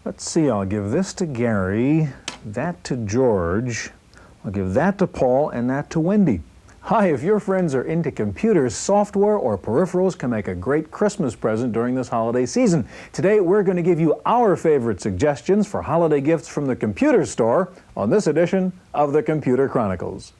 Let's see, I'll give this to Gary, that to George, I'll give that to Paul, and that to Wendy. Hi, if your friends are into computers, software, or peripherals can make a great Christmas present during this holiday season. Today, we're going to give you our favorite suggestions for holiday gifts from the computer store on this edition of the Computer Chronicles.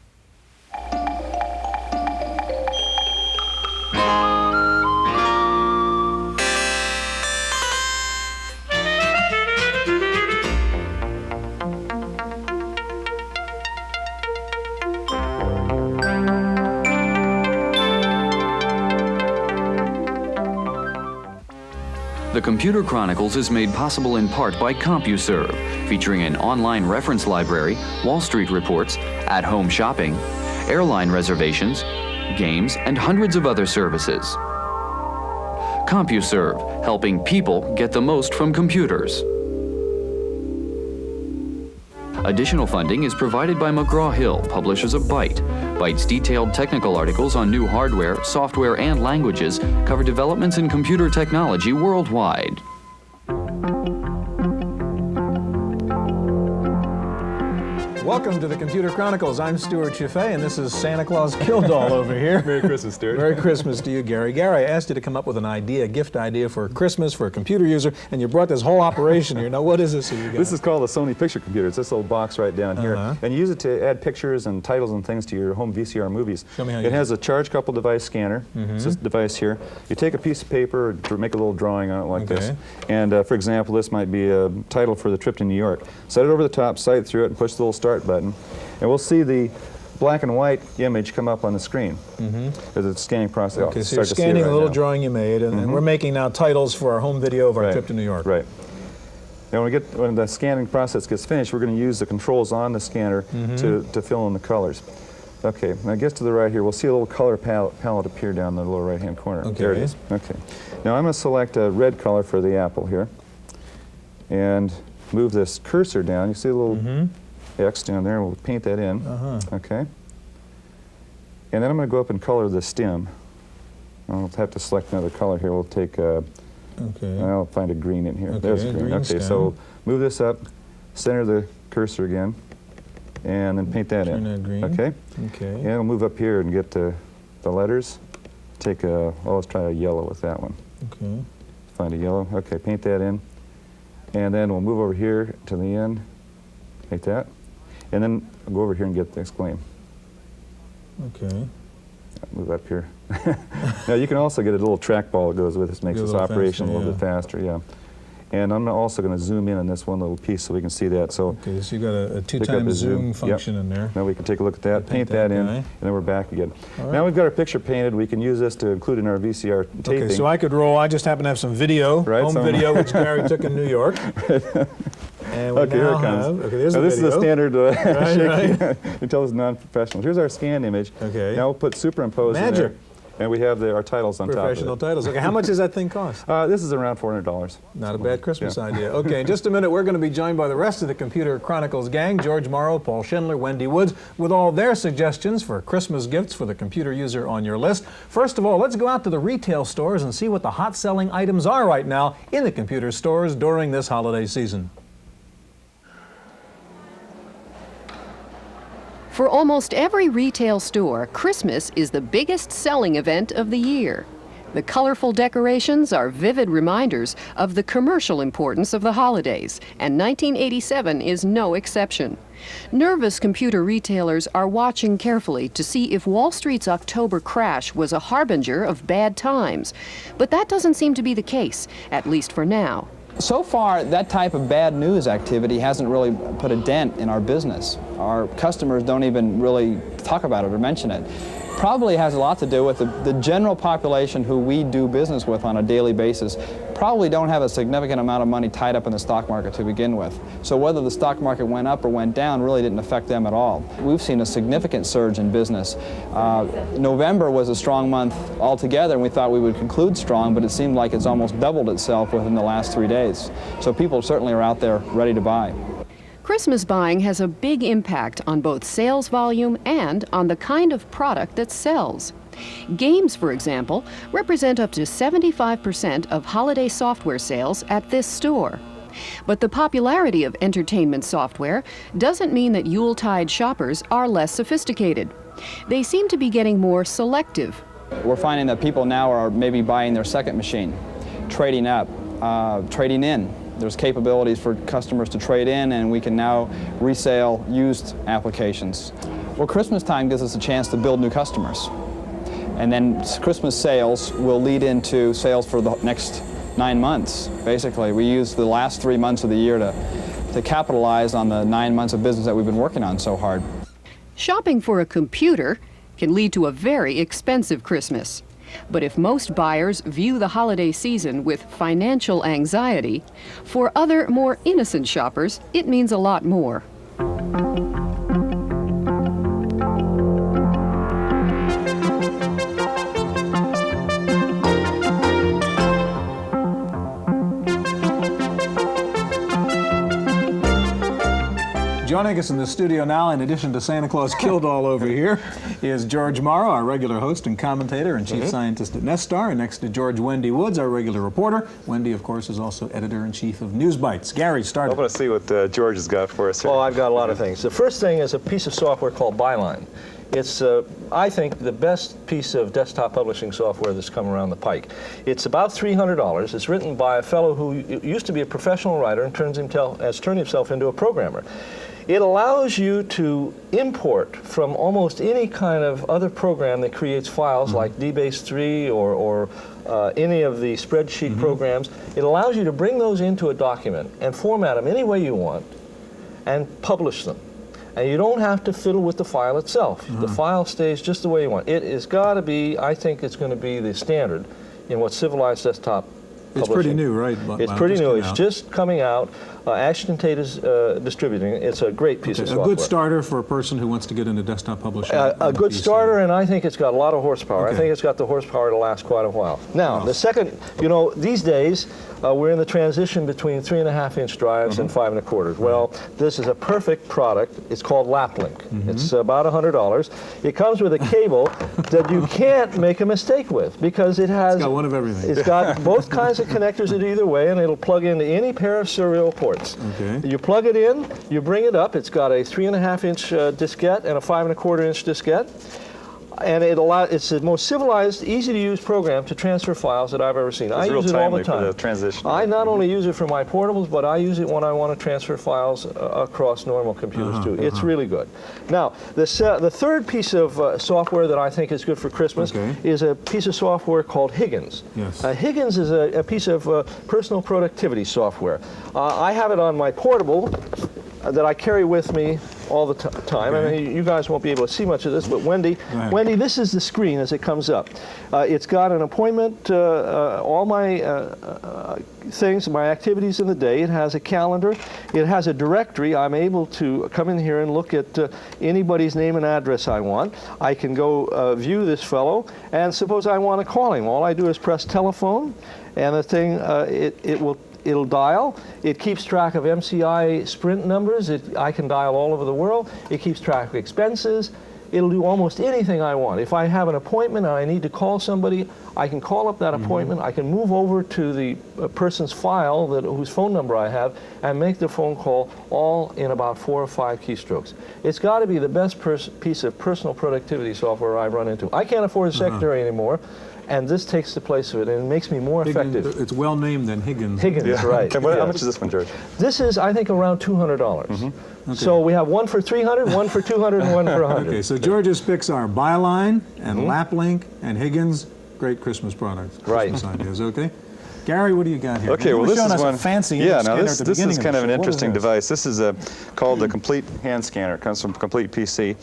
The Computer Chronicles is made possible in part by CompuServe, featuring an online reference library, Wall Street reports, at-home shopping, airline reservations, games, and hundreds of other services. CompuServe, helping people get the most from computers. Additional funding is provided by McGraw-Hill, publishers of Byte. Byte's detailed technical articles on new hardware, software, and languages cover developments in computer technology worldwide. Welcome to the Computer Chronicles. I'm Stuart Chaffee, and this is Santa Claus Kildall over here. Merry Christmas, Stuart. Merry Christmas to you, Gary. Gary, I asked you to come up with an idea, a gift idea for Christmas for a computer user, and you brought this whole operation here. Now, what is this that you got? This is called a Sony picture computer. It's this little box right down here. And you use it to add pictures and titles and things to your home VCR movies. Show me how you It has a charge coupled device scanner. It's this device here. You take a piece of paper, make a little drawing on it like this. And for example, this might be a title for the trip to New York. Set it over the top, sight through it, and push the little start button. And we'll see the black and white image come up on the screen as it's scanning process. Okay, so you're scanning a little drawing you made, and we're making now titles for our home video of our trip to New York. Right. Now when the scanning process gets finished, we're going to use the controls on the scanner to fill in the colors. Okay, now it gets to the right here. We'll see a little color palette appear down in the lower right-hand corner. Okay. There it is. Okay. Now I'm going to select a red color for the apple here, and move this cursor down. You see a little X down there, and we'll paint that in. Okay. And then I'm going to go up and color the stem. I'll have to select another color here. We'll take I'll find a green in here. There's a green. Okay, so move this up, center the cursor again, and then paint that in. That green. Okay. Okay. And we'll move up here and get the letters. Take a, well, let's try a yellow with that one. Okay. Find a yellow. Okay, paint that in. And then we'll move over here to the end, like that. And then I'll go over here and get the exclaim. Okay. Move up here. Now you can also get a little trackball that goes with this, makes this operation a little bit faster, And I'm also going to zoom in on this one little piece so we can see that. So okay, so you got a 2x zoom function in there. Now we can take a look at that, paint that in, and then we're back again. Now we've got our picture painted. We can use this to include in our VCR taping. Okay, so I could roll. I just happen to have some video, home video, which Gary took in New York. And we here it comes. Okay, there's now the this video. is a standard Right. you tell us non-professional. Here's our scanned image. Okay. Now we'll put superimpose in there. And we have our titles on top of it. Professional titles. Okay, how much does that thing cost? This is around $400. Not a bad Christmas idea. Okay, in just a minute, we're going to be joined by the rest of the Computer Chronicles gang, George Morrow, Paul Schindler, Wendy Woods, with all their suggestions for Christmas gifts for the computer user on your list. First of all, let's go out to the retail stores and see what the hot-selling items are right now in the computer stores during this holiday season. For almost every retail store, Christmas is the biggest selling event of the year. The colorful decorations are vivid reminders of the commercial importance of the holidays, and 1987 is no exception. Nervous computer retailers are watching carefully to see if Wall Street's October crash was a harbinger of bad times. But that doesn't seem to be the case, at least for now. So far, that type of bad news activity hasn't really put a dent in our business. Our customers don't even really talk about it or mention it. Probably has a lot to do with the general population who we do business with on a daily basis probably don't have a significant amount of money tied up in the stock market to begin with. So whether the stock market went up or went down really didn't affect them at all. We've seen a significant surge in business. November was a strong month altogether, and we thought we would conclude strong, but it seemed like it's almost doubled itself within the last 3 days. So people certainly are out there ready to buy. Christmas buying has a big impact on both sales volume and on the kind of product that sells. Games, for example, represent up to 75% of holiday software sales at this store. But the popularity of entertainment software doesn't mean that Yuletide shoppers are less sophisticated. They seem to be getting more selective. We're finding that people now are maybe buying their second machine, trading up, trading in. There's capabilities for customers to trade in, and we can now resale used applications. Well, Christmas time gives us a chance to build new customers. And then Christmas sales will lead into sales for the next 9 months, basically. We use the last 3 months of the year to capitalize on the 9 months of business that we've been working on so hard. Shopping for a computer can lead to a very expensive Christmas. But if most buyers view the holiday season with financial anxiety, for other, more innocent shoppers, it means a lot more. Joining us in the studio now, in addition to Santa Claus Kildall over here, is George Morrow, our regular host and commentator and chief scientist at Nestar. And next to George, Wendy Woods, our regular reporter. Wendy, of course, is also editor-in-chief of News Bites. Gary, start. I want to see what George has got for us here. Well, I've got a lot of things. The first thing is a piece of software called Byline. It's, I think, the best piece of desktop publishing software that's come around the pike. It's about $300. It's written by a fellow who used to be a professional writer and has turned himself into a programmer. It allows you to import from almost any kind of other program that creates files like DBase 3 or any of the spreadsheet programs. It allows you to bring those into a document and format them any way you want and publish them. And you don't have to fiddle with the file itself. The file stays just the way you want. It has got to be, I think it's going to be the standard in what civilized desktop publishing. It's pretty new, right? It's pretty new. It's just coming out. Ashton-Tate is distributing it. It's a great piece of software. A good starter for a person who wants to get into desktop publishing. A good starter, and I think it's got a lot of horsepower. I think it's got the horsepower to last quite a while. Now, the second, you know, these days, we're in the transition between 3.5-inch drives and 5 1/4. Well, this is a perfect product. It's called LapLink. It's about $100. It comes with a cable that you can't make a mistake with because it has... It's got one of everything. It's got both kinds of connectors in either way, and it'll plug into any pair of serial ports. You plug it in, you bring it up. It's got a 3.5-inch diskette and a 5 1/4-inch diskette. And it's the most civilized, easy-to-use program to transfer files that I've ever seen. I use it all the time. For the transition. I not only use it for my portables, but I use it when I want to transfer files across normal computers too. It's really good. Now, the third piece of software that I think is good for Christmas is a piece of software called Higgins. Higgins is a piece of personal productivity software. I have it on my portable that I carry with me all the time. I mean, you guys won't be able to see much of this, but Wendy, this is the screen as it comes up. It's got an appointment, all my things, my activities in the day. It has a calendar. It has a directory. I'm able to come in here and look at anybody's name and address I want. I can go view this fellow, and suppose I want to call him. All I do is press telephone, and the thing, it'll dial. It keeps track of MCI Sprint numbers. I can dial all over the world. It keeps track of expenses. It'll do almost anything I want. If I have an appointment and I need to call somebody, I can call up that appointment. I can move over to the person's file whose phone number I have and make the phone call all in about 4 or 5 keystrokes. It's got to be the best piece of personal productivity software I've run into. I can't afford a secretary anymore. And this takes the place of it, and it makes me more effective. It's well named than Higgins. Higgins, right. And how much is this one, George? This is, I think, around $200. So we have one for $300, one for $200, and one for $100. Okay, so George's picks are Byline and LapLink and Higgins. Great Christmas products. Christmas ideas, okay? Gary, what do you got here? Okay, well, this is one. Fancy now this is kind of an interesting device. This is called the Complete Hand Scanner. It comes from Complete PC.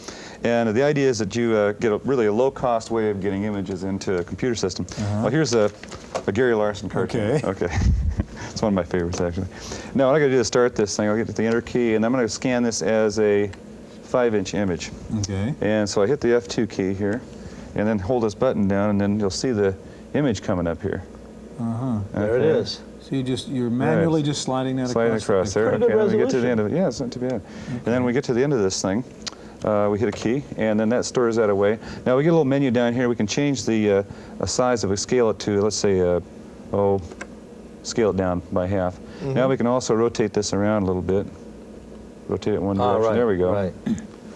And the idea is that you get a low-cost way of getting images into a computer system. Well, here's a Gary Larson cartoon. Okay. It's one of my favorites, actually. Now, what I got to do is start this thing. I'll get to the Enter key, and I'm going to scan this as a 5-inch image. And so I hit the F2 key here, and then hold this button down, and then you'll see the image coming up here. There it is. So you're manually just sliding that sliding across there. Pretty good we get to the end of it. Yeah, it's not too bad. And then we get to the end of this thing. We hit a key, and then that stores that away. Now we get a little menu down here. We can change the size of it, scale it to, let's say, scale it down by half. Now we can also rotate this around a little bit. Rotate it one direction. Right, there we go. Right.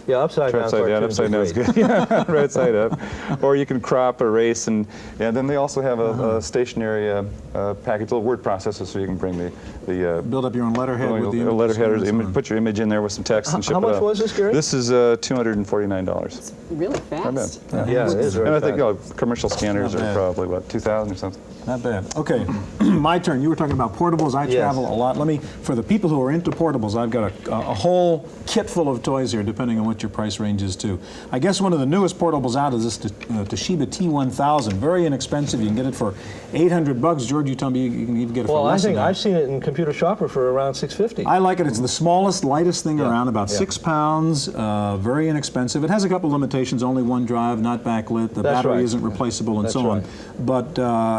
Yeah, upside down. Upside down is good. Yeah, right side up. Or you can crop, erase, and then they also have a stationary package, little word processor, so you can bring the build up your own letterhead with the letterhead. Put your image in there with some text and ship it out. How much was this, Gary? This is $249. It's really fast. Yeah, it is. And I think commercial scanners are probably what, 2,000 or something. Not bad. Okay, my turn. You were talking about portables. I travel a lot. For the people who are into portables, I've got a whole kit full of toys here, depending on what your price range is too. I guess one of the newest portables out is this Toshiba T1000. Very inexpensive. You can get it for $800. George, you tell me you can even get it for less than that. I've seen it in Computer Shopper for around $650. I like it. It's the smallest, lightest thing around, about 6 pounds. Very inexpensive. It has a couple limitations. Only one drive, not backlit. The battery isn't replaceable, and so on. But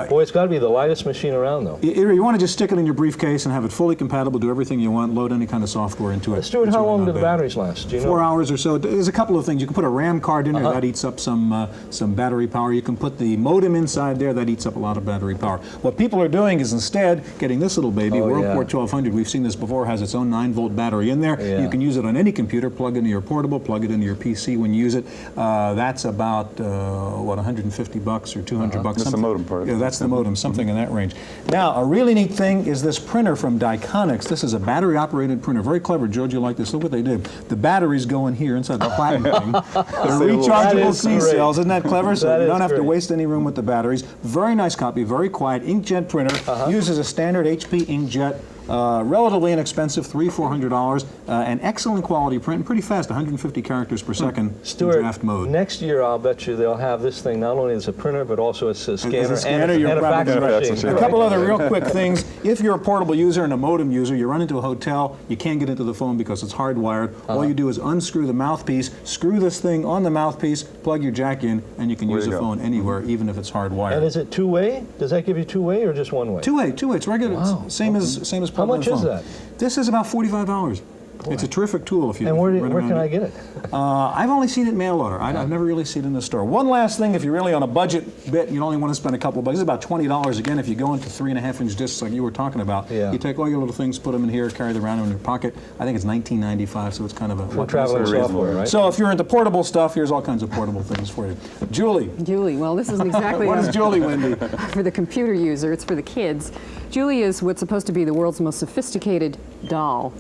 boy, it's got to be the lightest machine around, though. You want to just stick it in your briefcase and have it fully compatible, do everything you want, load any kind of software into it. Stuart, how long do the batteries last? Do you know? 4 hours or so. There's a couple of things. You can put a RAM card in there. That eats up some battery power. You can put the modem inside there. That eats up a lot of battery power. What people are doing is instead getting this little baby, Worldport 1200. We've seen this before. Has its own 9-volt battery in there. You can use it on any computer. Plug it into your portable. Plug it into your PC when you use it. That's about what, $150 or $200. That's the modem part. Yeah, that's the modem. Something in that range. Now, a really neat thing is this printer from Diconix. This is a battery-operated printer. Very clever. George, you like this? Look what they did. The batteries go in here inside the platinum thing. They're rechargeable C-cells. Isn't that clever? So you don't have to waste any room with the batteries. Very nice copy. Very quiet. Inkjet printer. Uses a standard HP inkjet. Relatively inexpensive, $300–400, an excellent quality print, and pretty fast, 150 characters per second in draft mode. Next year I'll bet you they'll have this thing not only as a printer, but also as a scanner, and a fax machine. A couple other real quick things. If you're a portable user and a modem user, you run into a hotel, you can't get into the phone because it's hardwired. All you do is unscrew the mouthpiece, screw this thing on the mouthpiece, plug your jack in, and you can use a phone anywhere, even if it's hardwired. And is it two-way? Does that give you two-way or just one-way? Two-way. It's regular. Wow. Same as how much is that? This is about $45. Boy. It's a terrific tool if you. And where can I get it? I've only seen it mail order. I've never really seen it in the store. One last thing, if you're really on a budget bit, you only want to spend a couple of bucks. It's about $20 again if you go into 3.5-inch discs like you were talking about. You take all your little things, put them in here, carry them around in your pocket. I think it's $19.95, so it's kind of a traveling software, right? So if you're into portable stuff, here's all kinds of portable things for you. Julie, well, this isn't exactly what is Julie, Wendy? For the computer user, it's for the kids. Julie is what's supposed to be the world's most sophisticated doll.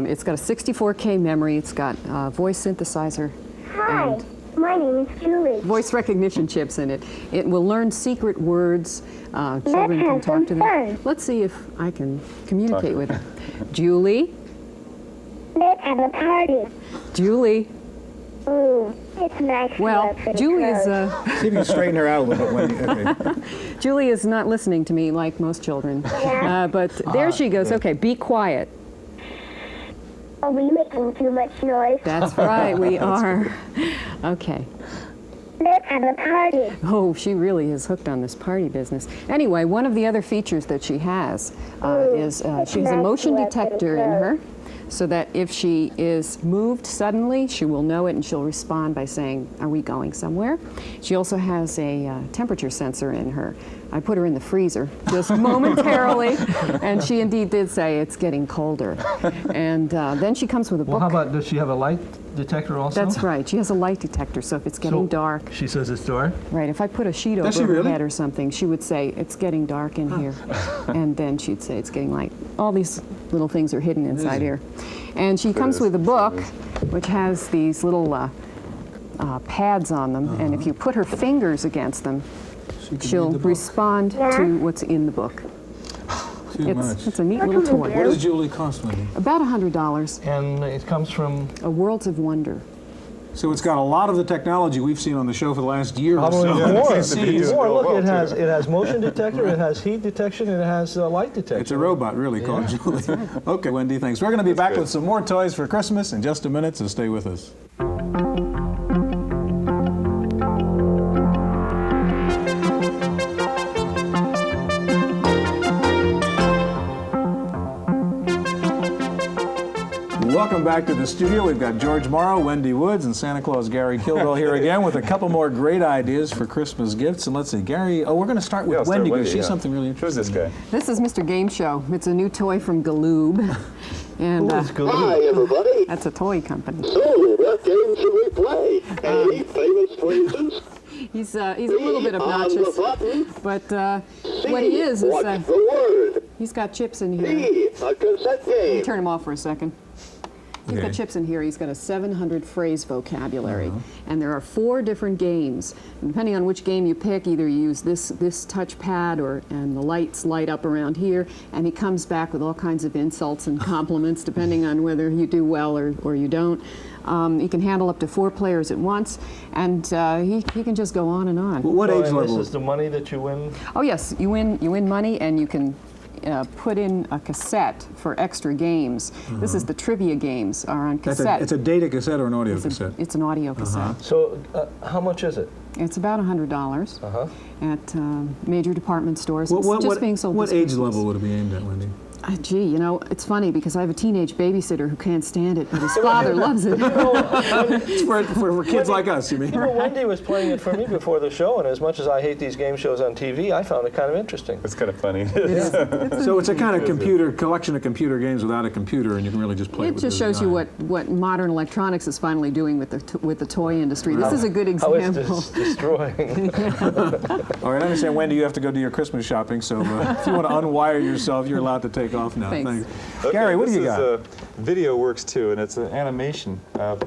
It's got a 64K memory. It's got a voice synthesizer. Hi, my name is Julie. Voice recognition chips in it. It will learn secret words. Children can talk to them. Let's see if I can communicate with her. Julie? Let's have a party. Julie? Ooh, it's nice. Well, Julie is... See if you can straighten her out a little bit, Wendy. Okay. Julie is not listening to me like most children. But there she goes. Okay, be quiet. Are we making too much noise? That's right, we are. Okay. Let's have a party. Oh, she really is hooked on this party business. Anyway, one of the other features that she has is she has a motion detector in her, so that if she is moved suddenly, she will know it and she'll respond by saying, are we going somewhere? She also has a temperature sensor in her. I put her in the freezer just momentarily, and she indeed did say it's getting colder. And then she comes with a book. Well, how about, does she have a light detector also? That's right. She has a light detector, so if it's getting dark. She says it's dark? Right. If I put a sheet over her head or something, she would say, it's getting dark in here. And then she'd say, it's getting light. All these little things are hidden inside here. And she comes with a book, which has these little pads on them, and if you put her fingers against them, she'll respond to what's in the book. It's a neat little toy. What does Julie cost, Wendy? About $100. And it comes from? A Worlds of Wonder. So it's got a lot of the technology we've seen on the show for the last year or so. More. Look, it has motion detector, it has heat detection, and it has light detection. It's a robot, really, called Julie. Okay, Wendy, thanks. We're going to be back with some more toys for Christmas in just a minute, so stay with us. Welcome back to the studio. We've got George Morrow, Wendy Woods, and Santa Claus Gary Kildall here again with a couple more great ideas for Christmas gifts. And let's see, Gary, we're going to start with Wendy because she's something really interesting. Who's this guy? This is Mr. Game Show. It's a new toy from Galoob. And Hi, everybody. that's a toy company. So, what game should we play? Any famous phrases? He's a little bit obnoxious, but what he is What's the word? he's got chips in here. B, a cassette Let me game. turn him off for a second. He's got chips in here. He's got a 700 phrase vocabulary, and there are 4 different games. And depending on which game you pick, either you use this touchpad, and the lights light up around here, and he comes back with all kinds of insults and compliments, depending on whether you do well or you don't. He can handle up to 4 players at once, and he can just go on and on. What age level? This is the money that you win? Oh yes, you win money, and you can put in a cassette for extra games. This is the trivia games are on cassette. It's a data cassette or an audio cassette? It's an audio cassette. So how much is it? It's about $100 at major department stores. It's just being sold. What age level would it be aimed at, Wendy? Gee, you know, it's funny because I have a teenage babysitter who can't stand it, but his father loves it. It's for kids like us, you mean? You know, Wendy was playing it for me before the show, and as much as I hate these game shows on TV, I found it kind of interesting. It's kind of funny. So it's a kind of collection of computer games without a computer, and you can really just play it with It just shows you what modern electronics is finally doing with the toy industry. This is a good example. How it's destroying. All right, I understand, Wendy, you have to go do your Christmas shopping, so if you want to unwire yourself, you're allowed to take off now. Thanks. Okay, Gary, what do you got? This is Videoworks too, and it's an animation,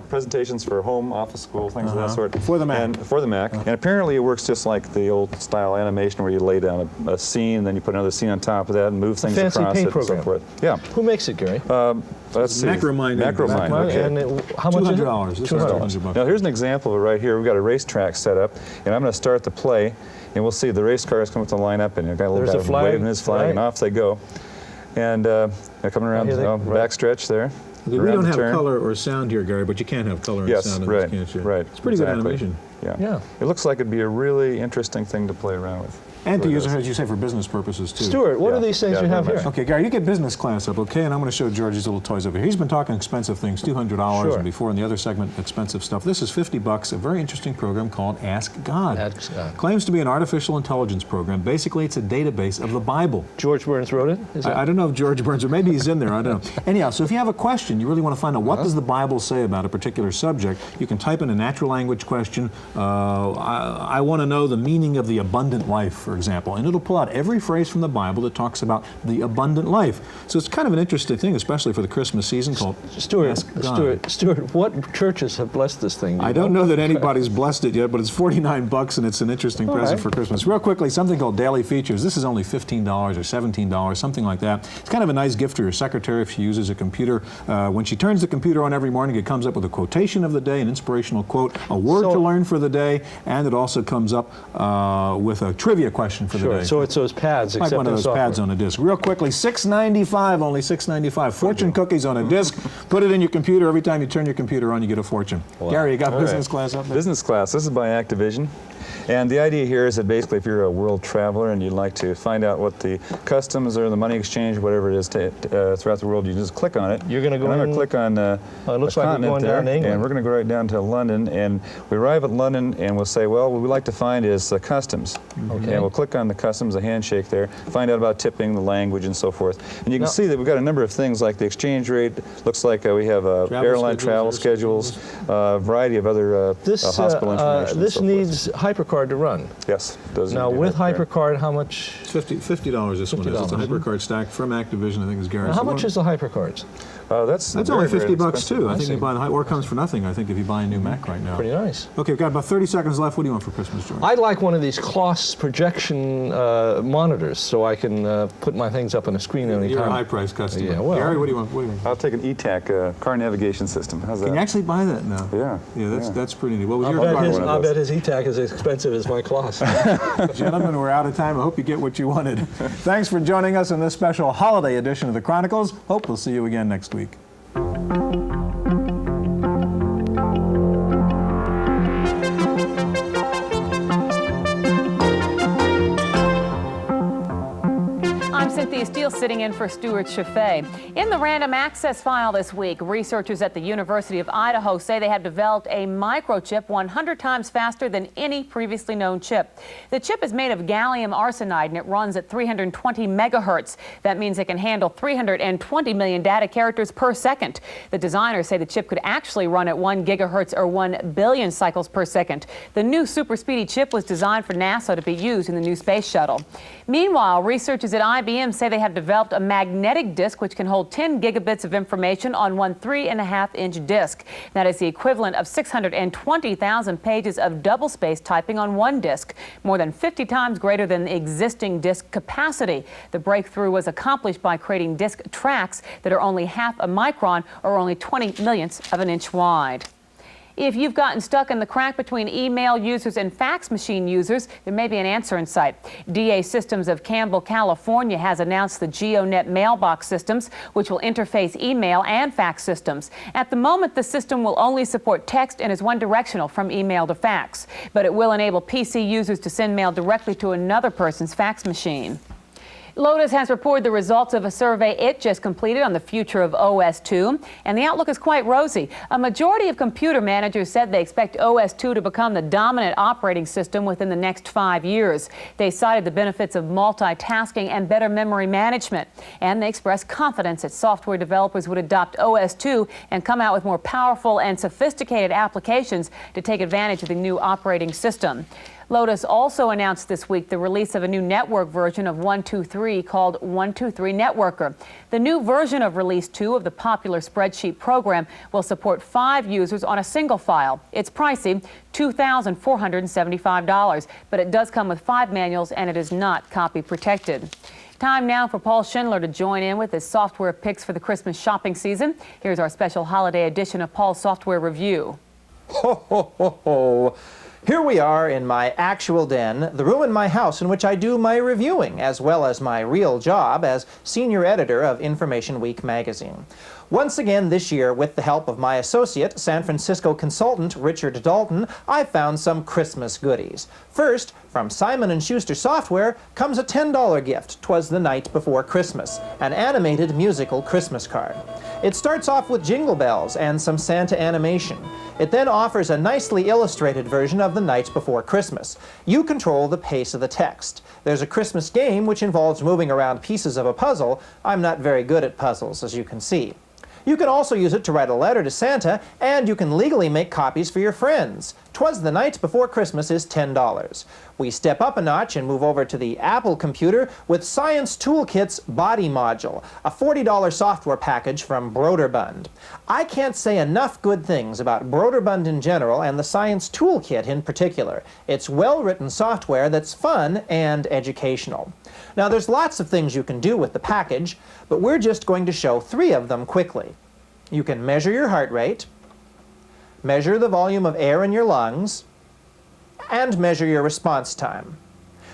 presentations for home, office, school, things of that sort. For the Mac. And for the Mac. And apparently it works just like the old style animation where you lay down a scene, then you put another scene on top of that and move things across it and so forth. Yeah. Who makes it, Gary? Let's see. Macromind. Okay. And how much is it? $200. This is $200. Now here's an example of it right here. We've got a racetrack set up, and I'm going to start the play, and we'll see the race cars come up to line up, and you've got a little guy waving his flag, and off they go. And they're coming around the backstretch there. We don't have color or sound here, Gary, but you can have color and sound in this, can't you? Right. It's pretty good animation. Yeah. It looks like it'd be a really interesting thing to play around with. And to use, as you say, for business purposes, too. Stuart, what are these things you have here? Okay, Gary, you get business class up, okay? And I'm going to show George these little toys over here. He's been talking expensive things, $200, and before in the other segment, expensive stuff. This is $50, a very interesting program called Ask God. Ask God. Claims to be an artificial intelligence program. Basically, it's a database of the Bible. George Burns wrote it? I don't know if George Burns, or maybe he's in there, I don't know. Anyhow, so if you have a question, you really want to find out what does the Bible say about a particular subject, you can type in a natural language question. I want to know the meaning of the abundant life, for example, and it'll pull out every phrase from the Bible that talks about the abundant life. So it's kind of an interesting thing, especially for the Christmas season, called Stuart, what churches have blessed this thing? I don't know that anybody's blessed it yet, but it's $49 and it's an interesting present for Christmas. Real quickly, something called Daily Features. This is only $15 or $17, something like that. It's kind of a nice gift for your secretary if she uses a computer. When she turns the computer on every morning, it comes up with a quotation of the day, an inspirational quote, a word to learn for the day, and it also comes up with a trivia question for the day. So it's those pads, like one of those pads on a disc. Real quickly, $6.95, only $6.95. Fortune cookies on a disc. Put it in your computer. Every time you turn your computer on, you get a fortune. Wow. Gary, you got business class up there? Business class. This is by Activision. And the idea here is that basically if you're a world traveler and you'd like to find out what the customs or the money exchange, whatever it is throughout the world, you just click on it. You're going to go I'm going to click on it looks like we're going down to England. And we're going to go right down to London. And we arrive at London and we'll say, well, what we'd like to find is customs. Okay. And we'll click on the customs, a handshake there, find out about tipping, the language, and so forth. And you can see that we've got a number of things like the exchange rate. Looks like we have airline travel schedules, a variety of other hospital information. This needs Hypercard to run. Yes. Now with Hypercard, how much? It's $50 this one is. It's a Hypercard stack from Activision, I think is Gary. How much is the Hypercards? That's only $50 too. I think you buy the or comes for nothing, I think, if you buy a new Mac right now. Pretty nice. Okay, we've got about 30 seconds left. What do you want for Christmas, George? I'd like one of these Kloss projection monitors so I can put my things up on a screen anytime. You're a high-priced customer. Yeah, well, Gary, what do you want? I'll take an ETAC, car navigation system. How's that? Can you actually buy that now? Yeah. Yeah, that's pretty neat. What was your I'll bet his ETAC is as expensive as my Kloss. Gentlemen, we're out of time. I hope you get what you wanted. Thanks for joining us in this special holiday edition of the Chronicles. Hope we'll see you again next week. I'm Cynthia Steele. Steele sitting in for Stuart Chaffee. In the random access file this week, researchers at the University of Idaho say they have developed a microchip 100 times faster than any previously known chip. The chip is made of gallium arsenide and it runs at 320 megahertz. That means it can handle 320 million data characters per second. The designers say the chip could actually run at 1 gigahertz or 1 billion cycles per second. The new super speedy chip was designed for NASA to be used in the new space shuttle. Meanwhile, researchers at IBM say they have developed a magnetic disk which can hold 10 gigabits of information on one 3.5-inch disk. That is the equivalent of 620,000 pages of double-spaced typing on one disk, more than 50 times greater than the existing disk capacity. The breakthrough was accomplished by creating disk tracks that are only half a micron or only 20 millionths of an inch wide. If you've gotten stuck in the crack between email users and fax machine users, there may be an answer in sight. DA Systems of Campbell, California has announced the GeoNet mailbox systems, which will interface email and fax systems. At the moment, the system will only support text and is one-directional from email to fax, but it will enable PC users to send mail directly to another person's fax machine. Lotus has reported the results of a survey it just completed on the future of OS 2, and the outlook is quite rosy. A majority of computer managers said they expect OS 2 to become the dominant operating system within the next 5 years. They cited the benefits of multitasking and better memory management, and they expressed confidence that software developers would adopt OS 2 and come out with more powerful and sophisticated applications to take advantage of the new operating system. Lotus also announced this week the release of a new network version of 123 called 123 Networker. The new version of Release 2 of the popular spreadsheet program will support 5 users on a single file. It's pricey, $2,475, but it does come with 5 manuals and it is not copy protected. Time now for Paul Schindler to join in with his software picks for the Christmas shopping season. Here's our special holiday edition of Paul's Software Review. Ho, ho, ho, ho. Here we are in my actual den, the room in my house in which I do my reviewing, as well as my real job as senior editor of Information Week magazine. Once again this year, with the help of my associate, San Francisco consultant Richard Dalton, I found some Christmas goodies. First, from Simon & Schuster Software comes a $10 gift, 'Twas the Night Before Christmas, an animated musical Christmas card. It starts off with jingle bells and some Santa animation. It then offers a nicely illustrated version of The Night Before Christmas. You control the pace of the text. There's a Christmas game which involves moving around pieces of a puzzle. I'm not very good at puzzles, as you can see. You can also use it to write a letter to Santa, and you can legally make copies for your friends. 'Twas the Night Before Christmas is $10. We step up a notch and move over to the Apple computer with Science Toolkit's Body Module, a $40 software package from Broderbund. I can't say enough good things about Broderbund in general and the Science Toolkit in particular. It's well-written software that's fun and educational. Now, there's lots of things you can do with the package, but we're just going to show 3 of them quickly. You can measure your heart rate, measure the volume of air in your lungs, and measure your response time.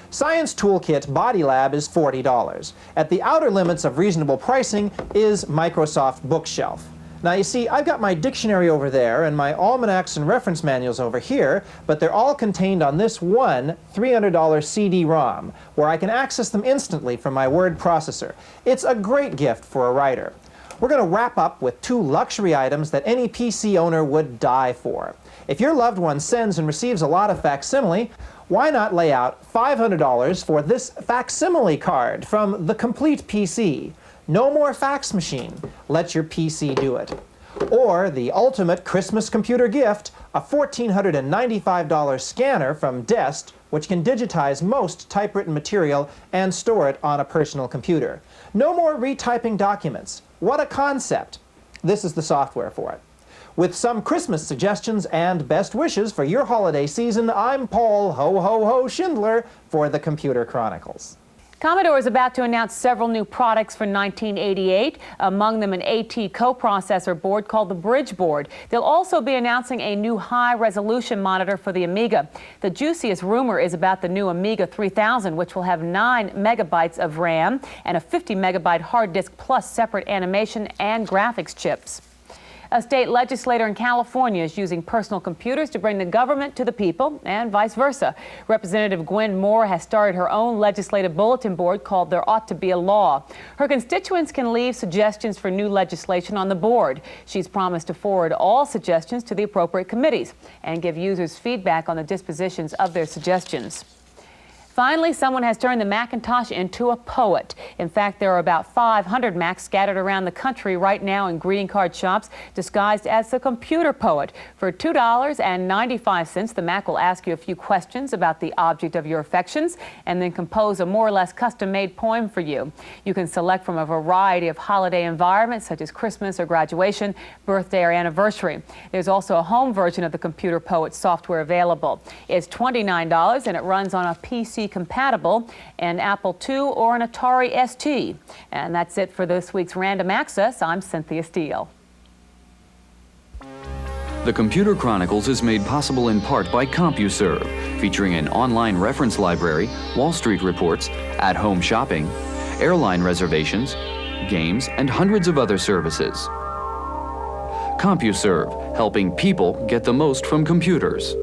Science Toolkit Body Lab is $40. At the outer limits of reasonable pricing is Microsoft Bookshelf. Now you see, I've got my dictionary over there and my almanacs and reference manuals over here, but they're all contained on this one $300 CD-ROM, where I can access them instantly from my word processor. It's a great gift for a writer. We're going to wrap up with 2 luxury items that any PC owner would die for. If your loved one sends and receives a lot of facsimile, why not lay out $500 for this facsimile card from the Complete PC? No more fax machine. Let your PC do it. Or the ultimate Christmas computer gift, a $1,495 scanner from Dest, which can digitize most typewritten material and store it on a personal computer. No more retyping documents. What a concept. This is the software for it. With some Christmas suggestions and best wishes for your holiday season, I'm Paul Ho Ho Ho Schindler for the Computer Chronicles. Commodore is about to announce several new products for 1988, among them an AT coprocessor board called the Bridge Board. They'll also be announcing a new high-resolution monitor for the Amiga. The juiciest rumor is about the new Amiga 3000, which will have 9 megabytes of RAM and a 50 megabyte hard disk plus separate animation and graphics chips. A state legislator in California is using personal computers to bring the government to the people and vice versa. Representative Morrow has started her own legislative bulletin board called There Ought to Be a Law. Her constituents can leave suggestions for new legislation on the board. She's promised to forward all suggestions to the appropriate committees and give users feedback on the dispositions of their suggestions. Finally, someone has turned the Macintosh into a poet. In fact, there are about 500 Macs scattered around the country right now in greeting card shops disguised as the computer poet. For $2.95, the Mac will ask you a few questions about the object of your affections and then compose a more or less custom-made poem for you. You can select from a variety of holiday environments such as Christmas or graduation, birthday or anniversary. There's also a home version of the computer poet software available. It's $29 and it runs on a PC compatible, an Apple II or an Atari ST. And that's it for this week's Random Access. I'm Cynthia Steele. The Computer Chronicles is made possible in part by CompuServe, featuring an online reference library, Wall Street reports, at-home shopping, airline reservations, games, and hundreds of other services. CompuServe, helping people get the most from computers.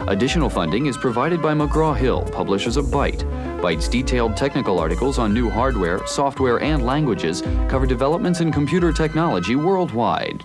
Additional funding is provided by McGraw-Hill, publishers of Byte. Byte's detailed technical articles on new hardware, software, and languages cover developments in computer technology worldwide.